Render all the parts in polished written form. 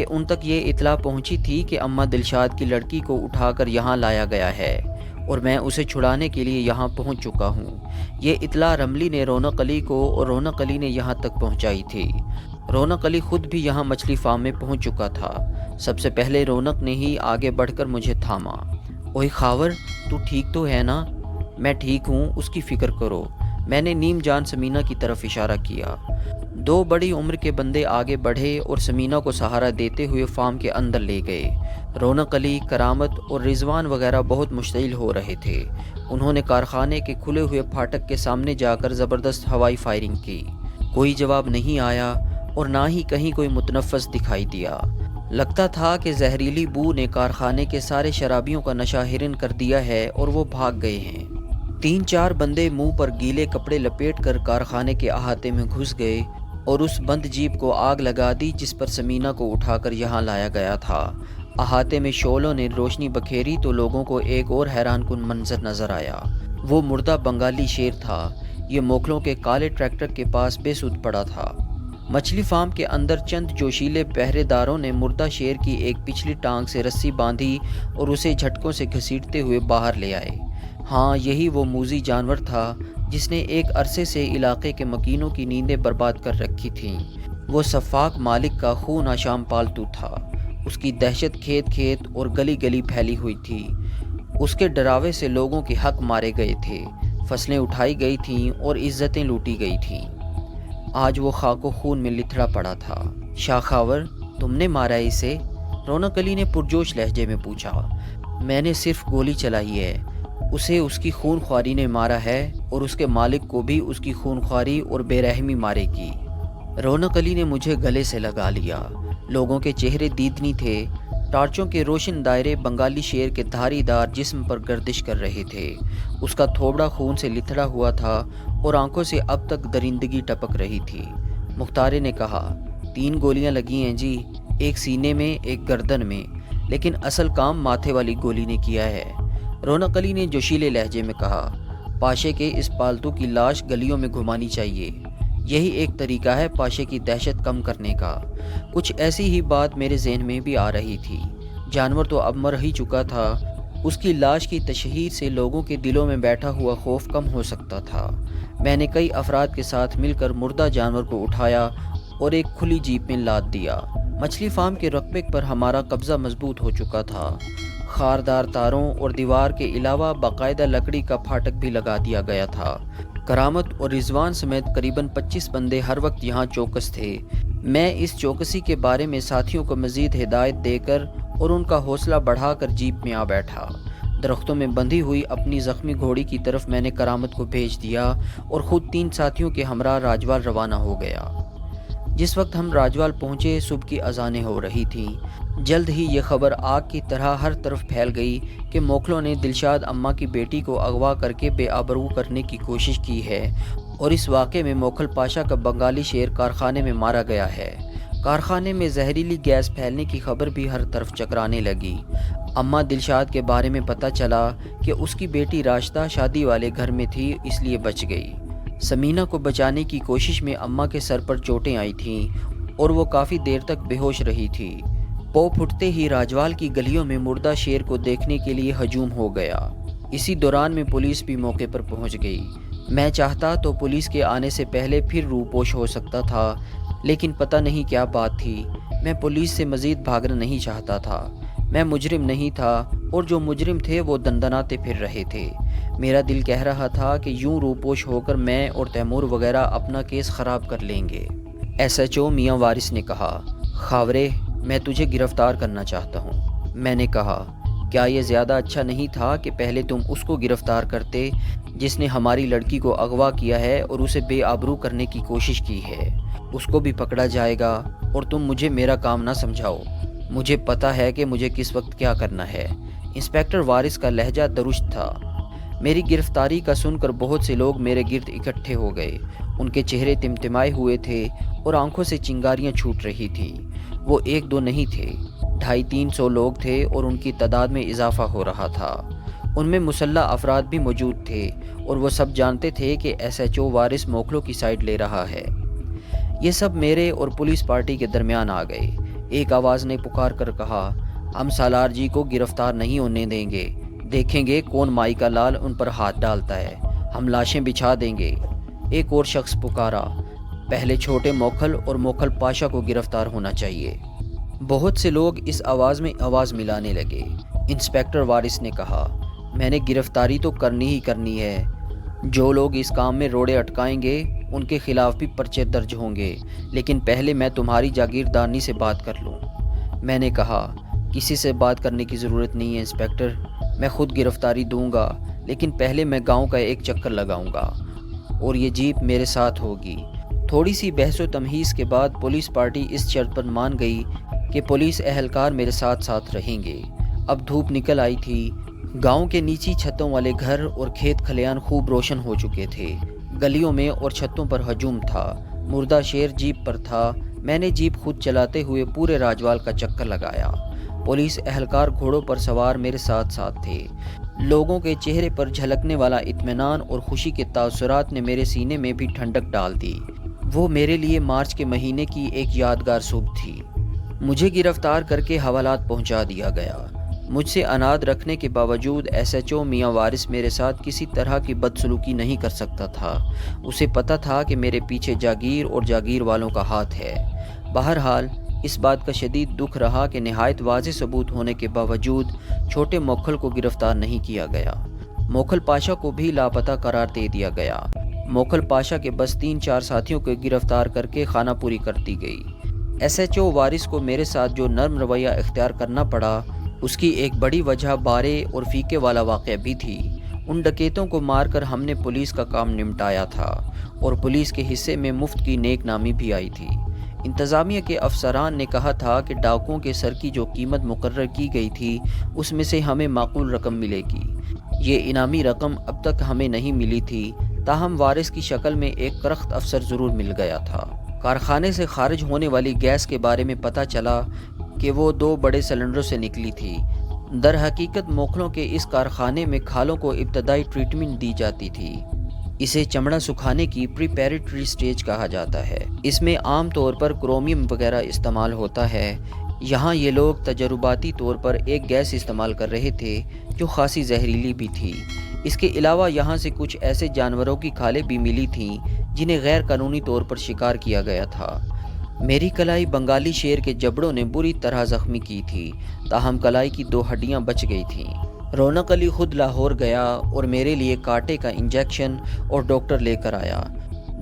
کہ ان تک یہ اطلاع پہنچی تھی کہ اماں دلشاد کی لڑکی کو اٹھا کر یہاں لایا گیا ہے اور میں اسے چھڑانے کے لیے یہاں پہنچ چکا ہوں۔ یہ اطلاع رملی نے رونق علی کو اور رونق علی نے یہاں تک پہنچائی تھی۔ رونق علی خود بھی یہاں مچھلی فارم میں پہنچ چکا تھا۔ سب سے پہلے رونق نے ہی آگے بڑھ کر مجھے تھاما۔ اوئے خاور، تو ٹھیک تو ہے نا؟ میں ٹھیک ہوں، اس کی فکر کرو۔ میں نے نیم جان سمینہ کی طرف اشارہ کیا۔ دو بڑی عمر کے بندے آگے بڑھے اور سمینہ کو سہارا دیتے ہوئے فارم کے اندر لے گئے۔ رونق علی، کرامت اور رضوان وغیرہ بہت مشتعل ہو رہے تھے۔ انہوں نے کارخانے کے کھلے ہوئے پھاٹک کے سامنے جا کر زبردست ہوائی فائرنگ کی۔ کوئی جواب نہیں آیا اور نہ ہی کہیں کوئی متنفس دکھائی دیا۔ لگتا تھا کہ زہریلی بو نے کارخانے کے سارے شرابیوں کا نشہ ہرن کر دیا ہے اور وہ بھاگ گئے ہیں۔ 3-4 بندے منہ پر گیلے کپڑے لپیٹ کر کارخانے کے احاطے میں گھس گئے اور اس بند جیپ کو آگ لگا دی جس پر سمینہ کو اٹھا کر یہاں لایا گیا تھا۔ احاطے میں شعلوں نے روشنی بکھیری تو لوگوں کو ایک اور حیران کن منظر نظر آیا۔ وہ مردہ بنگالی شیر تھا۔ یہ موکھلوں کے کالے ٹریکٹر کے پاس بے سود پڑا تھا۔ مچھلی فارم کے اندر چند جوشیلے پہرے داروں نے مردہ شیر کی ایک پچھلی ٹانگ سے رسی باندھی اور اسے جھٹکوں سے گھسیٹتے ہوئے باہر لے آئے۔ ہاں، یہی وہ موذی جانور تھا جس نے ایک عرصے سے علاقے کے مکینوں کی نیندیں برباد کر رکھی تھیں۔ وہ سفاک مالک کا خون آشام پالتو تھا۔ اس کی دہشت کھیت کھیت اور گلی گلی پھیلی ہوئی تھی۔ اس کے ڈراوے سے لوگوں کے حق مارے گئے تھے، فصلیں اٹھائی گئی تھیں اور عزتیں لوٹی گئی تھیں۔ آج وہ خاک و خون میں لتھڑا پڑا تھا۔ شاخاور، تم نے مارا اسے؟ رونق علی نے پرجوش لہجے میں پوچھا۔ میں نے صرف گولی چلائی ہے۔ اسے اس کی خون خواری نے مارا ہے اور اس کے مالک کو بھی اس کی خون خواری اور بے رحمی مارے گی۔ رونق علی نے مجھے گلے سے لگا لیا۔ لوگوں کے چہرے دیدنی تھے۔ ٹارچوں کے روشن دائرے بنگالی شیر کے دھاری دار جسم پر گردش کر رہے تھے۔ اس کا تھوبڑا خون سے لتھڑا ہوا تھا اور آنکھوں سے اب تک درندگی ٹپک رہی تھی۔ مختارے نے کہا، 3 گولیاں لگی ہیں جی، ایک سینے میں ایک گردن میں، لیکن اصل کام ماتھے والی گولی نے کیا ہے۔ رونق علی نے جوشیلے لہجے میں کہا، پاشے کے اس پالتو کی لاش گلیوں میں گھمانی چاہیے۔ یہی ایک طریقہ ہے پاشے کی دہشت کم کرنے کا۔ کچھ ایسی ہی بات میرے ذہن میں بھی آ رہی تھی۔ جانور تو اب مر ہی چکا تھا، اس کی لاش کی تشہیر سے لوگوں کے دلوں میں بیٹھا ہوا خوف کم ہو سکتا تھا۔ میں نے کئی افراد کے ساتھ مل کر مردہ جانور کو اٹھایا اور ایک کھلی جیپ میں لاد دیا۔ مچھلی فارم کے رقبے پر ہمارا قبضہ مضبوط ہو چکا تھا۔ خاردار تاروں اور دیوار کے علاوہ باقاعدہ لکڑی کا پھاٹک بھی لگا دیا گیا تھا۔ کرامت اور رضوان سمیت قریباً 25 بندے ہر وقت یہاں چوکس تھے۔ میں اس چوکسی کے بارے میں ساتھیوں کو مزید ہدایت دے کر اور ان کا حوصلہ بڑھا کر جیپ میں آ بیٹھا۔ درختوں میں بندھی ہوئی اپنی زخمی گھوڑی کی طرف میں نے کرامت کو بھیج دیا اور خود 3 ساتھیوں کے ہمراہ راجوال روانہ ہو گیا۔ جس وقت ہم راجوال پہنچے صبح کی اذانیں ہو رہی تھیں۔ جلد ہی یہ خبر آگ کی طرح ہر طرف پھیل گئی کہ موکھلوں نے دلشاد اماں کی بیٹی کو اغوا کر کے بے آبرو کرنے کی کوشش کی ہے اور اس واقعے میں موکھل پاشا کا بنگالی شیر کارخانے میں مارا گیا ہے۔ کارخانے میں زہریلی گیس پھیلنے کی خبر بھی ہر طرف چکرانے لگی۔ اماں دلشاد کے بارے میں پتہ چلا کہ اس کی بیٹی راشدہ شادی والے گھر میں تھی، اس لیے بچ گئی۔ سمینہ کو بچانے کی کوشش میں اماں کے سر پر چوٹیں آئی تھیں اور وہ کافی دیر تک بے ہوش رہی تھی۔ پو پھٹتے ہی راجوال کی گلیوں میں مردہ شیر کو دیکھنے کے لیے ہجوم ہو گیا۔ اسی دوران میں پولیس بھی موقع پر پہنچ گئی۔ میں چاہتا تو پولیس کے آنے سے پہلے پھر روپوش ہو سکتا تھا، لیکن پتہ نہیں کیا بات تھی، میں پولیس سے مزید بھاگنا نہیں چاہتا تھا۔ میں مجرم نہیں تھا اور جو مجرم تھے وہ دندناتے پھر رہے تھے۔ میرا دل کہہ رہا تھا کہ یوں روپوش ہو کر میں اور تیمور وغیرہ اپنا کیس خراب کر لیں گے۔ SHO میاں وارث نے کہا، خاورے، میں تجھے گرفتار کرنا چاہتا ہوں۔ میں نے کہا، کیا یہ زیادہ اچھا نہیں تھا کہ پہلے تم اس کو گرفتار کرتے جس نے ہماری لڑکی کو اغوا کیا ہے اور اسے بے آبرو کرنے کی کوشش کی ہے؟ اس کو بھی پکڑا جائے گا اور تم مجھے میرا کام نہ سمجھاؤ۔ مجھے پتہ ہے کہ مجھے کس وقت کیا کرنا ہے۔ انسپکٹر وارث کا لہجہ درست تھا۔ میری گرفتاری کا سن کر بہت سے لوگ میرے گرد اکٹھے ہو گئے۔ ان کے چہرے تمتمائے ہوئے تھے اور آنکھوں سے چنگاریاں چھوٹ رہی تھیں۔ وہ 1-2 نہیں تھے، 250-300 لوگ تھے اور ان کی تعداد میں اضافہ ہو رہا تھا۔ ان میں مسلح افراد بھی موجود تھے اور وہ سب جانتے تھے کہ SHO وارث موکھلوں کی سائیڈ لے رہا ہے۔ یہ سب میرے اور پولیس پارٹی کے درمیان آ گئے۔ ایک آواز نے پکار کر کہا، ہم سالار جی کو گرفتار نہیں ہونے دیں گے، دیکھیں گے کون مائی کا لال ان پر ہاتھ ڈالتا ہے، ہم لاشیں بچھا دیں گے۔ ایک اور شخص پکارا، پہلے چھوٹے موکھل اور موکھل پاشا کو گرفتار ہونا چاہیے۔ بہت سے لوگ اس آواز میں آواز ملانے لگے۔ انسپکٹر وارث نے کہا، میں نے گرفتاری تو کرنی ہی کرنی ہے، جو لوگ اس کام میں روڑے اٹکائیں گے ان کے خلاف بھی پرچے درج ہوں گے، لیکن پہلے میں تمہاری جاگیردارنی سے بات کر لوں۔ میں نے کہا، کسی سے بات کرنے کی ضرورت نہیں ہے انسپکٹر، میں خود گرفتاری دوں گا، لیکن پہلے میں گاؤں کا ایک چکر لگاؤں گا اور یہ جیپ میرے ساتھ ہوگی۔ تھوڑی سی بحث و تمہیز کے بعد پولیس پارٹی اس شرط پر مان گئی کہ پولیس اہلکار میرے ساتھ ساتھ رہیں گے۔ اب دھوپ نکل آئی تھی، گاؤں کے نیچی چھتوں والے گھر اور کھیت کھلیان خوب روشن ہو چکے تھے، گلیوں میں اور چھتوں پر ہجوم تھا، مردہ شیر جیپ پر تھا۔ میں نے جیپ خود چلاتے ہوئے پورے راجوال کا چکر لگایا۔ پولیس اہلکار گھوڑوں پر سوار میرے ساتھ ساتھ تھے۔ لوگوں کے چہرے پر جھلکنے والا اطمینان اور خوشی کے تاثرات نے میرے سینے میں بھی ٹھنڈک ڈال دی۔ وہ میرے لیے مارچ کے مہینے کی ایک یادگار صبح تھی۔ مجھے گرفتار کر کے حوالات پہنچا دیا گیا۔ مجھ سے اناد رکھنے کے باوجود ایس ایچ او میاں وارث میرے ساتھ کسی طرح کی بدسلوکی نہیں کر سکتا تھا۔ اسے پتہ تھا کہ میرے پیچھے جاگیر اور جاگیر والوں کا ہاتھ ہے۔ بہرحال اس بات کا شدید دکھ رہا کہ نہایت واضح ثبوت ہونے کے باوجود چھوٹے موکھل کو گرفتار نہیں کیا گیا۔ موکھل پاشا کو بھی لاپتہ قرار دے دیا گیا۔ موکھل پاشا کے بس 3-4 ساتھیوں کو گرفتار کر کے خانہ پوری کر دی گئی۔ ایس ایچ او وارث کو میرے ساتھ جو نرم رویہ اختیار کرنا پڑا، اس کی ایک بڑی وجہ بارے اور فیقے والا واقعہ بھی تھی۔ ان ڈکیتوں کو مار کر ہم نے پولیس کا کام نمٹایا تھا اور پولیس کے حصے میں مفت کی نیک نامی بھی آئی تھی۔ انتظامیہ کے افسران نے کہا تھا کہ ڈاکوؤں کے سر کی جو قیمت مقرر کی گئی تھی اس میں سے ہمیں معقول رقم ملے گی۔ یہ انعامی رقم اب تک ہمیں نہیں ملی تھی، تاہم وارث کی شکل میں ایک کرخت افسر ضرور مل گیا تھا۔ کارخانے سے خارج ہونے والی گیس کے بارے میں پتہ چلا کہ وہ 2 بڑے سلنڈروں سے نکلی تھی۔ در حقیقت موکھلوں کے اس کارخانے میں کھالوں کو ابتدائی ٹریٹمنٹ دی جاتی تھی۔ اسے چمڑا سکھانے کی پریپیریٹری سٹیج کہا جاتا ہے۔ اس میں عام طور پر کرومیم وغیرہ استعمال ہوتا ہے۔ یہاں یہ لوگ تجرباتی طور پر ایک گیس استعمال کر رہے تھے جو خاصی زہریلی بھی تھی۔ اس کے علاوہ یہاں سے کچھ ایسے جانوروں کی کھالیں بھی ملی تھیں جنہیں غیر قانونی طور پر شکار کیا گیا تھا۔ میری کلائی بنگالی شیر کے جبڑوں نے بری طرح زخمی کی تھی، تاہم کلائی کی 2 ہڈیاں بچ گئی تھیں۔ رونق علی خود لاہور گیا اور میرے لیے کانٹے کا انجیکشن اور ڈاکٹر لے کر آیا۔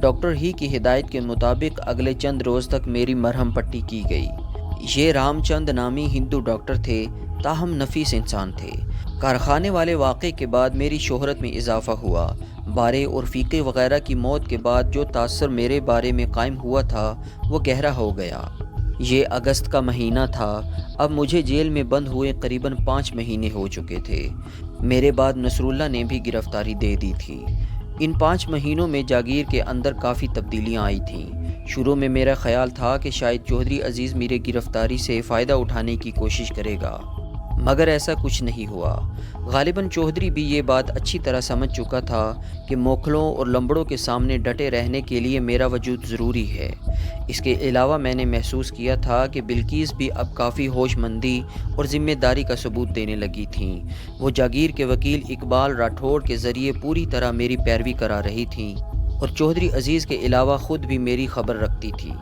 ڈاکٹر ہی کی ہدایت کے مطابق اگلے چند روز تک میری مرہم پٹی کی گئی۔ یہ رام چند نامی ہندو ڈاکٹر تھے، تاہم نفیس انسان تھے۔ کارخانے والے واقعے کے بعد میری شہرت میں اضافہ ہوا۔ بارے اور فیقے وغیرہ کی موت کے بعد جو تاثر میرے بارے میں قائم ہوا تھا وہ گہرا ہو گیا۔ یہ اگست کا مہینہ تھا۔ اب مجھے جیل میں بند ہوئے قریباً 5 مہینے ہو چکے تھے۔ میرے بعد نصر اللہ نے بھی گرفتاری دے دی تھی۔ ان 5 مہینوں میں جاگیر کے اندر کافی تبدیلیاں آئی تھیں۔ شروع میں میرا خیال تھا کہ شاید چودھری عزیز میرے گرفتاری سے فائدہ اٹھانے کی کوشش کرے گا، مگر ایسا کچھ نہیں ہوا۔ غالباً چودھری بھی یہ بات اچھی طرح سمجھ چکا تھا کہ موکھلوں اور لمبڑوں کے سامنے ڈٹے رہنے کے لیے میرا وجود ضروری ہے۔ اس کے علاوہ میں نے محسوس کیا تھا کہ بلقیس بھی اب کافی ہوش مندی اور ذمہ داری کا ثبوت دینے لگی تھیں۔ وہ جاگیر کے وکیل اقبال راٹھوڑ کے ذریعے پوری طرح میری پیروی کرا رہی تھیں اور چودھری عزیز کے علاوہ خود بھی میری خبر رکھتی تھی۔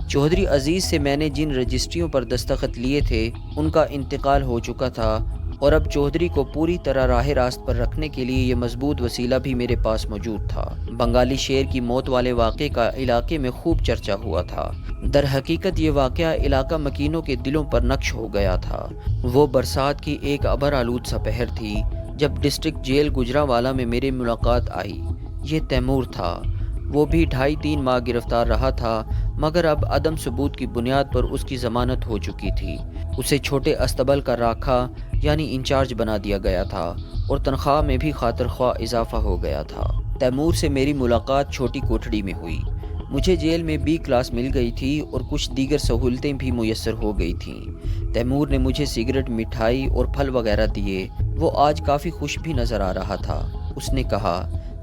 چودھری عزیز سے میں نے جن رجسٹریوں پر دستخط لیے تھے ان کا انتقال ہو چکا تھا اور اب چودھری کو پوری طرح راہ راست پر رکھنے کے لیے یہ مضبوط وسیلہ بھی میرے پاس موجود تھا۔ بنگالی شیر کی موت والے واقعے کا علاقے میں خوب چرچا ہوا تھا۔ در حقیقت یہ واقعہ علاقہ مکینوں کے دلوں پر نقش ہو گیا تھا۔ وہ برسات کی ایک ابر آلود سپہر تھی جب ڈسٹرکٹ جیل گجرانوالہ میں میری ملاقات آئی۔ یہ تیمور تھا۔ وہ بھی 2.5-3 ماہ گرفتار رہا تھا، مگر اب عدم ثبوت کی بنیاد پر اس کی ضمانت ہو چکی تھی۔ اسے چھوٹے استبل کا راکھا یعنی انچارج بنا دیا گیا تھا اور تنخواہ میں بھی خاطر خواہ اضافہ ہو گیا تھا۔ تیمور سے میری ملاقات چھوٹی کوٹھڑی میں ہوئی۔ مجھے جیل میں B کلاس مل گئی تھی اور کچھ دیگر سہولتیں بھی میسر ہو گئی تھیں۔ تیمور نے مجھے سگریٹ، مٹھائی اور پھل وغیرہ دیے۔ وہ آج کافی خوش بھی نظر آ رہا تھا۔ اس نے کہا،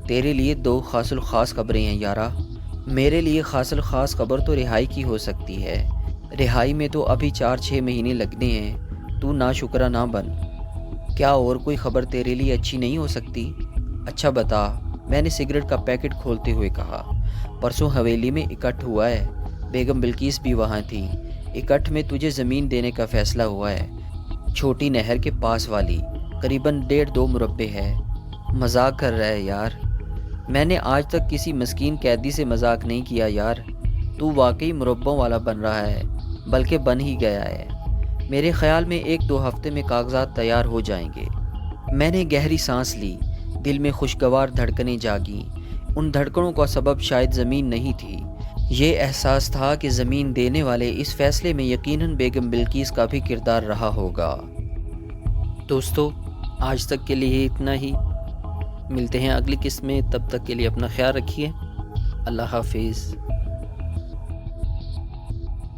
تیرے لیے 2 خاص الخاص خبریں ہیں یارا۔ میرے لیے خاص الخاص خبر تو رہائی کی ہو سکتی ہے۔ رہائی میں تو ابھی 4-6 مہینے لگنے ہیں، تو ناشکرا نہ بن۔ کیا اور کوئی خبر تیرے لیے اچھی نہیں ہو سکتی؟ اچھا بتا، میں نے سگریٹ کا پیکٹ کھولتے ہوئے کہا۔ پرسوں حویلی میں اکٹھ ہوا ہے، بیگم بلقیس بھی وہاں تھی۔ اکٹھ میں تجھے زمین دینے کا فیصلہ ہوا ہے، چھوٹی نہر کے پاس والی، قریباً 1.5-2 مربع ہے۔ مذاق کر رہا ہے یار؟ میں نے آج تک کسی مسکین قیدی سے مذاق نہیں کیا یار۔ تو واقعی مربعوں والا بن رہا ہے، بلکہ بن ہی گیا ہے۔ میرے خیال میں 1-2 ہفتے میں کاغذات تیار ہو جائیں گے۔ میں نے گہری سانس لی، دل میں خوشگوار دھڑکنیں جاگیں۔ ان دھڑکنوں کا سبب شاید زمین نہیں تھی، یہ احساس تھا کہ زمین دینے والے اس فیصلے میں یقیناً بیگم بلقیس کا بھی کردار رہا ہوگا۔ دوستو، آج تک کے لیے اتنا ہی، ملتے ہیں اگلی قسط میں، تب تک کے لیے اپنا خیال رکھیے۔ اللہ حافظ۔